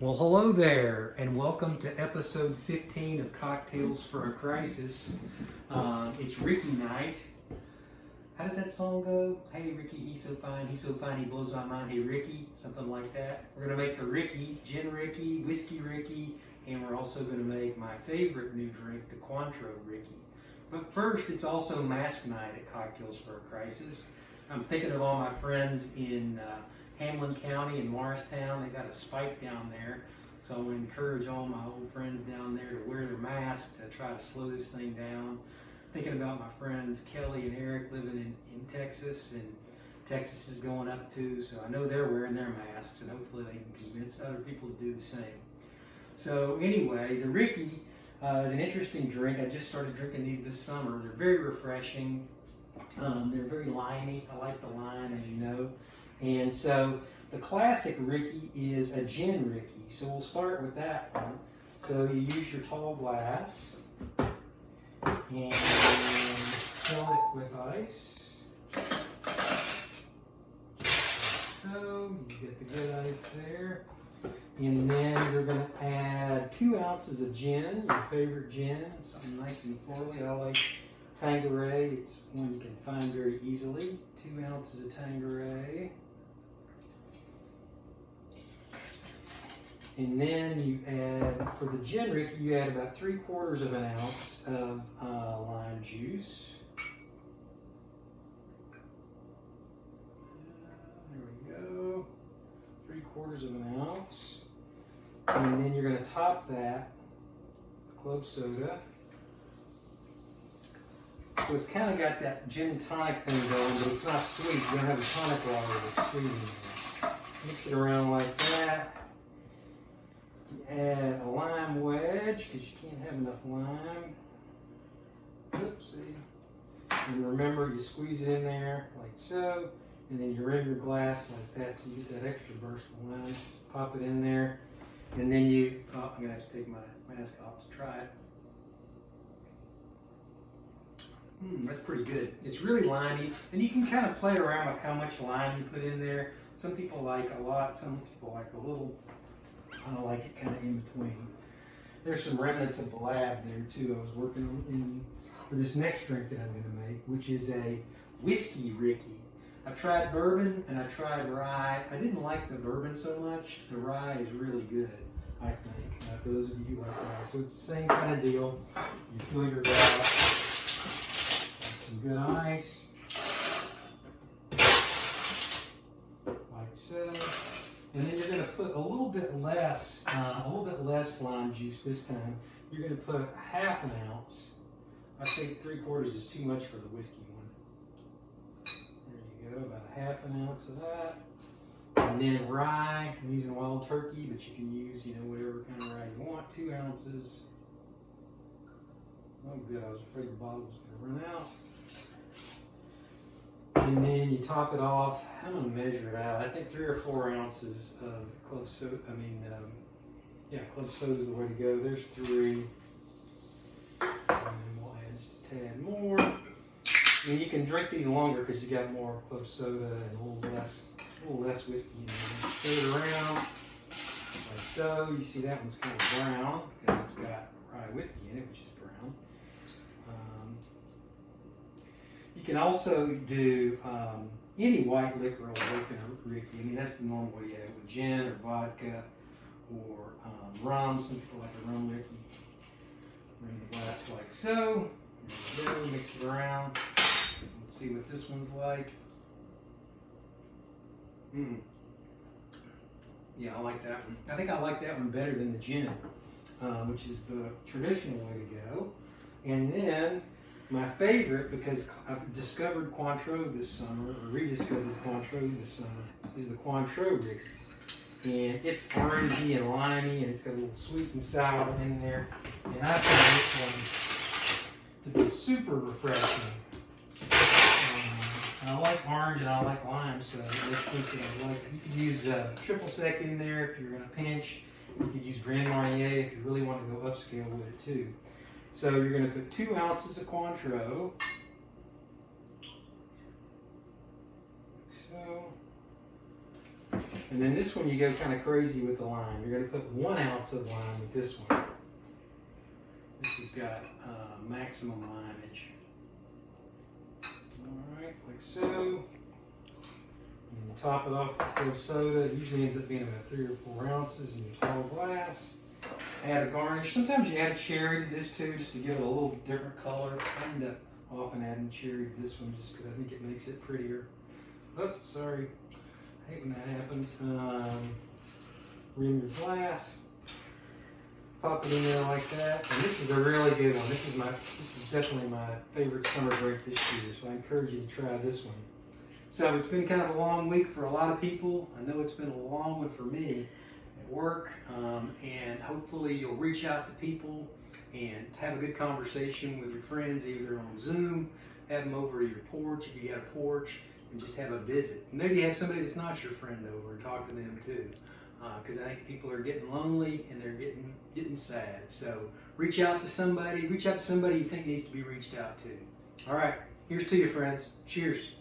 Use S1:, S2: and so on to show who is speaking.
S1: Well, hello there, and welcome to episode 15 of Cocktails for a Crisis. It's Rickey night. How does that song go? Hey Rickey, he's so fine, he blows my mind. Hey Rickey, something like that. We're going to make the Rickey, Gin Rickey, Whisky Rickey, and we're also going to make my favorite new drink, the Cointreau Rickey. But first, it's also mask night at Cocktails for a Crisis. I'm thinking of all my friends in Hamlin County and Morristown. They got a spike down there, so I want to encourage all my old friends down there to wear their mask to try to slow this thing down. Thinking about my friends Kelly and Eric living in Texas, and Texas is going up too, so I know they're wearing their masks, and hopefully they can convince other people to do the same. So anyway, the Rickey is an interesting drink. I just started drinking these this summer. They're very refreshing. They're very limey. I like the lime, as you know. And so the classic Rickey is a Gin Rickey. So we'll start with that one. So you use your tall glass and fill it with ice. So you get the good ice there. And then you're going to add 2 ounces of gin, your favorite gin, something nice and florally. I like Tanqueray. It's one you can find very easily. 2 ounces of Tanqueray. And then you add, for the Gin Rickey, you add about 3/4 of an ounce of lime juice. There we go. 3/4 of an ounce. And then you're going to top that with club soda. So it's kind of got that gin and tonic thing going, but it's not sweet. You don't have a tonic water that's sweet in there. Mix it around like that. You add a lime wedge, because you can't have enough lime. Oopsie. And remember, you squeeze it in there like so, and then you rim your glass like that so you get that extra burst of lime. Pop it in there, and then you, oh, I'm going to have to take my mask off to try it. That's pretty good. It's really limey, and you can kind of play around with how much lime you put in there. Some people like a lot, some people like a little. I like it kind of in between. There's some remnants of the lab there too. I was working on for this next drink that I'm going to make, which is a Whisky Rickey. I tried bourbon and I tried rye. I didn't like the bourbon so much. The rye is really good, I think, for those of you who like rye. So it's the same kind of deal. You fill your glass. Some good ice, like so, and then you're going to put a little bit less lime juice this time. You're going to put 1/2 ounce. I think 3/4 is too much for the whiskey one. There you go, about 1/2 ounce of that. And then rye. I'm using wild turkey, but you can use whatever kind of rye you want. 2 ounces. Oh, good. I was afraid the bottle was going to run out. And then you top it off. I'm going to measure it out. I think 3 or 4 ounces of club soda. Club soda is the way to go. There's 3. And then we'll add just a tad more. And you can drink these longer because you got more club soda and a little less whiskey in there. Stir it around like so. You see that one's kind of brown because it's got rye whiskey in it, which is brown. You can also do any white liquor will work in a Rickey. I mean, that's the normal way you have it with gin or vodka or rum. Some people like a rum Rickey. Bring the glass like so. There we go. Mix it around. Let's see what this one's like. Yeah, I like that one. I think I like that one better than the gin, which is the traditional way to go. And then my favorite, because I've discovered Cointreau this summer, or rediscovered Cointreau this summer, is the Cointreau Rickey. And it's orangey and limey, and it's got a little sweet and sour in there. And I find this one to be super refreshing. I like orange and I like lime, so that's something I like. You could use triple sec in there if you're in a pinch. You could use Grand Marnier if you really want to go upscale with it too. So you're going to put 2 ounces of Cointreau. So And then this one you go kind of crazy with the lime. You're going to put 1 ounce of lime with this one. This has got maximum limeage. Alright, like so. And you top it off with club soda. It usually ends up being about 3 or 4 ounces in your tall glass. Add a garnish. Sometimes you add a cherry to this too, just to give it a little different color. I end up often adding cherry to this one just because I think it makes it prettier. Oops, sorry. I hate when that happens. Rim your glass. Pop it in there like that. And this is a really good one. This is definitely my favorite summer break this year, so I encourage you to try this one. So it's been kind of a long week for a lot of people. I know it's been a long one for me at work, and hopefully you'll reach out to people and have a good conversation with your friends, either on Zoom, have them over to your porch if you got a porch, and just have a visit. Maybe have somebody that's not your friend over and talk to them too. Because I think people are getting lonely and they're getting sad. So reach out to somebody you think needs to be reached out to. All right, here's to you, friends. Cheers.